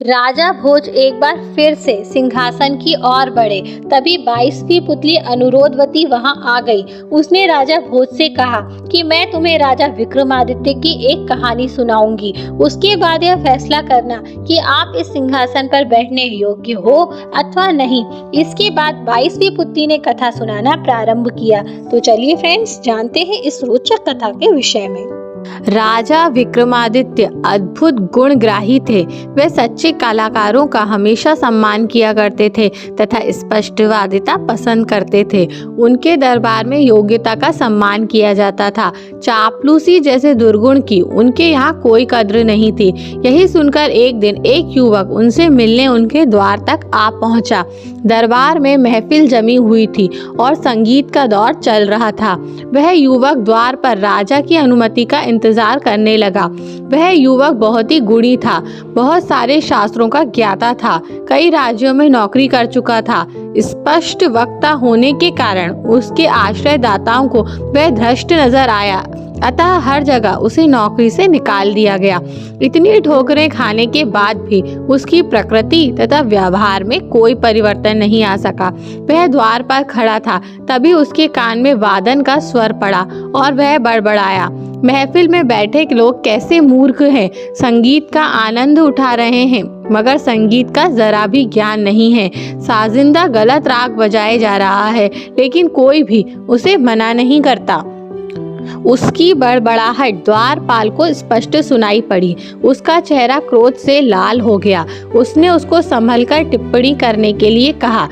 राजा भोज एक बार फिर से सिंहासन की ओर बढ़े। तभी 22वीं पुतली अनुरोधवती वहां आ गई। उसने राजा भोज से कहा कि मैं तुम्हें राजा विक्रमादित्य की एक कहानी सुनाऊंगी। उसके बाद यह फैसला करना कि आप इस सिंहासन पर बैठने योग्य हो अथवा नहीं। इसके बाद 22वीं पुतली ने कथा सुनाना प्रारंभ किया। तो चलिए फ्रेंड्स, जानते हैं इस रोचक कथा के विषय में। राजा विक्रमादित्य अद्भुत गुणग्राही थे। वे सच्चे कलाकारों का हमेशा सम्मान किया करते थे तथा स्पष्टवादिता पसंद करते थे। उनके दरबार में योग्यता का सम्मान किया जाता था। चापलूसी जैसे दुर्गुण की उनके यहाँ कोई कद्र नहीं थी। यही सुनकर एक दिन एक युवक उनसे मिलने उनके द्वार तक आ पहुंचा। दरबार में महफिल जमी हुई थी और संगीत का दौर चल रहा था। वह युवक द्वार पर राजा की अनुमति का इंतजार करने लगा। वह युवक बहुत ही गुणी था, बहुत सारे शास्त्रों का ज्ञाता था, कई राज्यों में नौकरी कर चुका था। स्पष्ट वक्ता होने के कारण उसके आश्रयदाताओं को वह भ्रष्ट नजर आया, अतः हर जगह उसे नौकरी से निकाल दिया गया। इतनी ठोकरें खाने के बाद भी उसकी प्रकृति तथा व्यवहार में कोई परिवर्तन नहीं आ सका। वह द्वार पर खड़ा था, तभी उसके कान में वादन का स्वर पड़ा और वह बड़बड़ाया, महफिल में बैठे लोग कैसे मूर्ख हैं, संगीत का आनंद उठा रहे हैं मगर संगीत का जरा भी ज्ञान नहीं है। साजिंदा गलत राग बजाए जा रहा है लेकिन कोई भी उसे मना नहीं करता। उसकी बड़बड़ाहट द्वारपाल को स्पष्ट सुनाई पड़ी। उसका चेहरा क्रोध से लाल हो गया। उसने उसको संभलकर टिप्पणी करने के लिए कहा।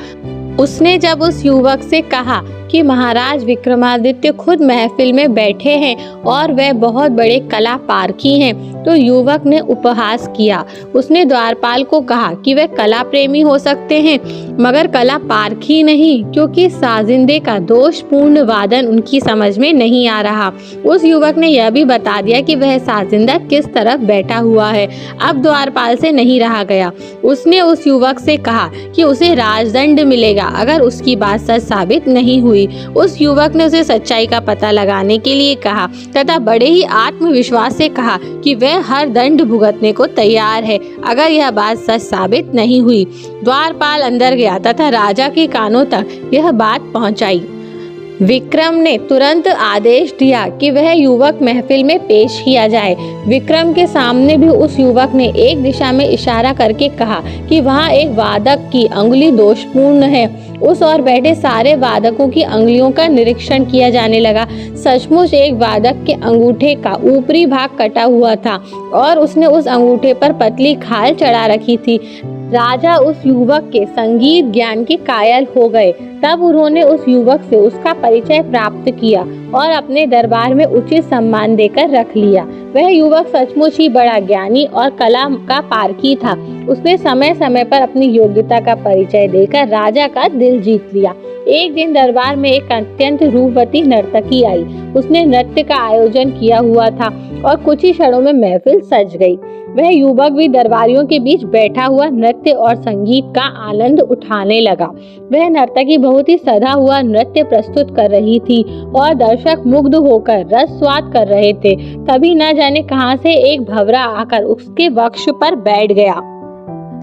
उसने जब उस युवक से कहा कि महाराज विक्रमादित्य खुद महफिल में बैठे हैं और वह बहुत बड़े कला पारखी हैं, तो युवक ने उपहास किया। उसने द्वारपाल को कहा कि वह कला प्रेमी हो सकते हैं मगर कला पारखी नहीं, क्योंकि साजिंदे का दोषपूर्ण वादन उनकी समझ में नहीं आ रहा। उस युवक ने यह भी बता दिया कि वह साजिंदा किस तरफ बैठा हुआ है। अब द्वारपाल से नहीं रहा गया। उसने उस युवक से कहा कि उसे राजदंड मिलेगा अगर उसकी बात सच साबित नहीं हुई। उस युवक ने उसे सच्चाई का पता लगाने के लिए कहा तथा बड़े ही आत्मविश्वास से कहा कि वह हर दंड भुगतने को तैयार है अगर यह बात सच साबित नहीं हुई। द्वारपाल अंदर गया तथा राजा के कानों तक यह बात पहुंचाई। विक्रम ने तुरंत आदेश दिया कि वह युवक महफिल में पेश किया जाए। विक्रम के सामने भी उस युवक ने एक दिशा में इशारा करके कहा कि वहाँ एक वादक की अंगुली दोषपूर्ण है। उस ओर बैठे सारे वादकों की अंगुलियों का निरीक्षण किया जाने लगा। सचमुच एक वादक के अंगूठे का ऊपरी भाग कटा हुआ था और उसने उस अंगूठे पर पतली खाल चढ़ा रखी थी। राजा उस युवक के संगीत ज्ञान के कायल हो गए। तब उन्होंने उस युवक से उसका परिचय प्राप्त किया और अपने दरबार में उचित सम्मान देकर रख लिया। वह युवक सचमुच ही बड़ा ज्ञानी और कला का पारखी था। उसने समय समय पर अपनी योग्यता का परिचय देकर राजा का दिल जीत लिया। एक दिन दरबार में एक अत्यंत रूपवती नर्तकी आई। उसने नृत्य का आयोजन किया हुआ था और कुछ ही क्षणों में महफिल सज गई। वह युवक भी दरबारियों के बीच बैठा हुआ नृत्य और संगीत का आनंद उठाने लगा। वह नर्तकी बहुत ही सधा हुआ नृत्य प्रस्तुत कर रही थी और दर्शक मुग्ध होकर रस स्वाद कर रहे थे। तभी न जाने कहां से एक भंवरा आकर उसके वक्ष पर बैठ गया।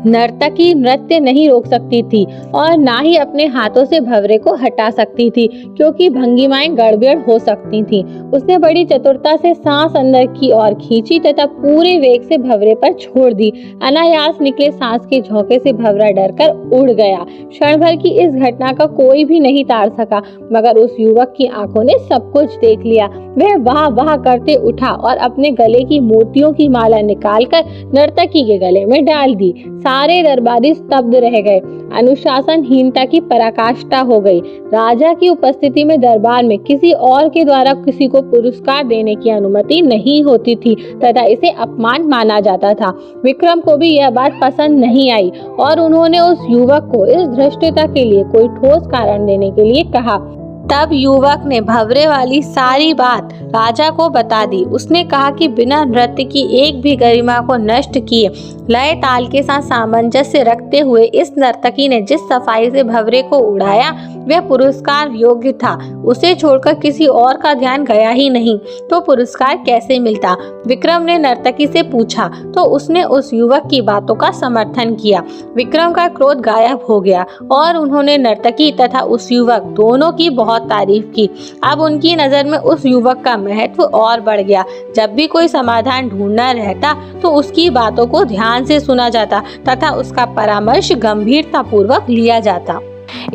नर्तकी नृत्य नहीं रोक सकती थी और ना ही अपने हाथों से भंवरे को हटा सकती थी, क्योंकि भंगिमाएं गड़बड़ हो सकती थीं। उसने बड़ी चतुरता से सांस अंदर की ओर खींची तथा पूरे वेग से भंवरे पर छोड़ दी। अनायास निकले सांस के झोंके से भंवरा डरकर उड़ गया। क्षण भर की इस घटना का कोई भी नहीं ताड़ सका, मगर उस युवक की आंखों ने सब कुछ देख लिया। वह वाह वाह करते उठा और अपने गले की मोतियों की माला निकालकर नर्तकी के गले में डाल दी। सारे दरबारी स्तब्ध रह गए। अनुशासनहीनता की पराकाष्ठा हो गई। राजा की उपस्थिति में दरबार में किसी और के द्वारा किसी को पुरस्कार देने की अनुमति नहीं होती थी तथा इसे अपमान माना जाता था। विक्रम को भी यह बात पसंद नहीं आई और उन्होंने उस युवक को इस धृष्टता के लिए कोई ठोस कारण देने के लिए कहा। तब युवक ने भंवरे वाली सारी बात राजा को बता दी। उसने कहा कि बिना नृत्य की एक भी गरिमा को नष्ट किए लय ताल के साथ सामंजस्य रखते हुए इस नर्तकी ने जिस सफाई से भंवरे को उड़ाया वह पुरस्कार योग्य था। उसे छोड़कर किसी और का ध्यान गया ही नहीं तो पुरस्कार कैसे मिलता। विक्रम ने नर्तकी से पूछा तो उसने उस युवक की बातों का समर्थन किया। विक्रम का क्रोध गायब हो गया और उन्होंने नर्तकी तथा उस युवक दोनों की बहुत तारीफ की। अब उनकी नजर में उस युवक का महत्व और बढ़ गया। जब भी कोई समाधान ढूंढना रहता तो उसकी बातों को ध्यान से सुना जाता तथा उसका परामर्श गंभीरता पूर्वक लिया जाता।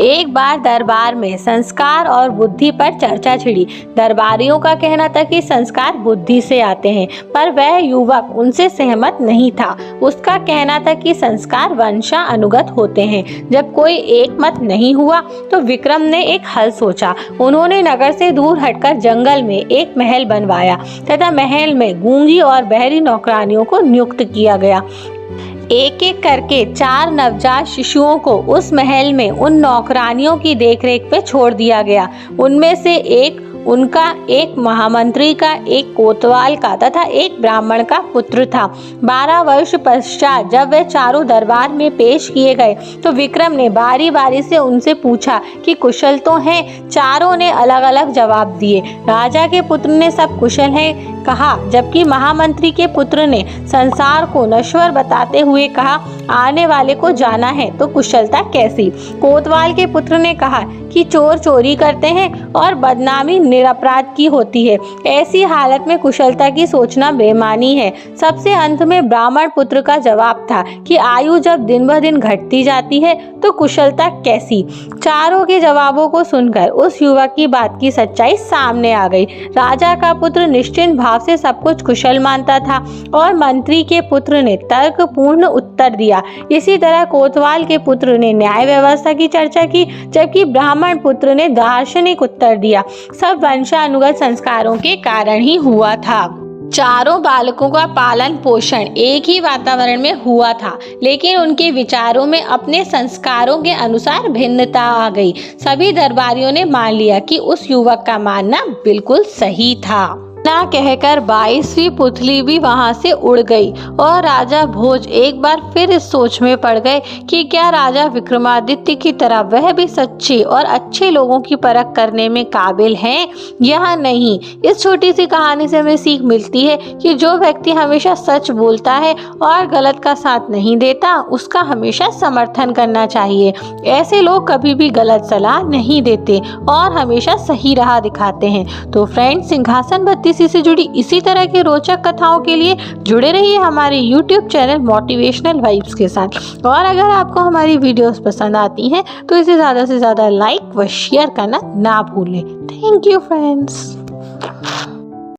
एक बार दरबार में संस्कार और बुद्धि पर चर्चा छिड़ी। दरबारियों का कहना था कि संस्कार बुद्धि से आते हैं, पर वह युवक उनसे सहमत नहीं था। उसका कहना था कि संस्कार वंशानुगत होते हैं। जब कोई एक मत नहीं हुआ तो विक्रम ने एक हल सोचा। उन्होंने नगर से दूर हटकर जंगल में एक महल बनवाया तथा महल में गूंगी और बहरी नौकरानियों को नियुक्त किया गया। एक एक करके 4 नवजात शिशुओं को उस महल में उन नौकरानियों की देखरेख पे छोड़ दिया गया। उनमें से एक उनका, एक महामंत्री का, एक कोतवाल का तथा एक ब्राह्मण का पुत्र था। 12 वर्ष पश्चात जब वे चारों दरबार में पेश किए गए तो विक्रम ने बारी बारी से उनसे पूछा कि कुशल तो हैं। चारों ने अलग अलग जवाब दिए। राजा के पुत्र ने सब कुशल हैं कहा, जबकि महामंत्री के पुत्र ने संसार को नश्वर बताते हुए कहा आने वाले को जाना है तो कुशलता कैसी। कोतवाल के पुत्र ने कहा कि चोर चोरी करते हैं और बदनामी निरपराध की होती है। ऐसी हालत में कुशलता की सोचना बेमानी है। सबसे अंत में ब्राह्मण पुत्र का जवाब था कि आयु जब दिन ब दिन घटती जाती है तो कुशलता कैसी। चारों के जवाबों को सुनकर उस युवक की बात की सच्चाई सामने आ गई। राजा का पुत्र निश्चिंत भाव से सब कुछ कुशल मानता था और मंत्री के पुत्र ने तर्कपूर्ण उत्तर दिया। इसी तरह कोतवाल के पुत्र ने न्याय व्यवस्था की चर्चा की, जबकि ब्राह्मण पुत्र ने दार्शनिक उत्तर दिया। सब वंशानुगत संस्कारों के कारण ही हुआ था। चारों बालकों का पालन पोषण एक ही वातावरण में हुआ था, लेकिन उनके विचारों में अपने संस्कारों के अनुसार भिन्नता आ गई। सभी दरबारियों ने मान लिया कि उस युवक का मानना बिल्कुल सही था। ना कहकर 22वीं पुतली भी वहां से उड़ गई और राजा भोज एक बार फिर इस सोच में पड़ गए कि क्या राजा विक्रमादित्य की तरह वह भी सच्चे और अच्छे लोगों की परख करने में काबिल हैं या नहीं। इस छोटी सी कहानी से हमें सीख मिलती है कि जो व्यक्ति हमेशा सच बोलता है और गलत का साथ नहीं देता उसका हमेशा समर्थन करना चाहिए। ऐसे लोग कभी भी गलत सलाह नहीं देते और हमेशा सही राह दिखाते हैं। तो फ्रेंड्स, सिंहासन बत्तीसी से जुड़ी इसी तरह की रोचक कथाओं के लिए जुड़े रहिए हमारे YouTube चैनल मोटिवेशनल वाइब्स के साथ। और अगर आपको हमारी वीडियोस पसंद आती हैं तो इसे ज़्यादा से ज़्यादा लाइक व शेयर करना ना भूलें। Thank you friends.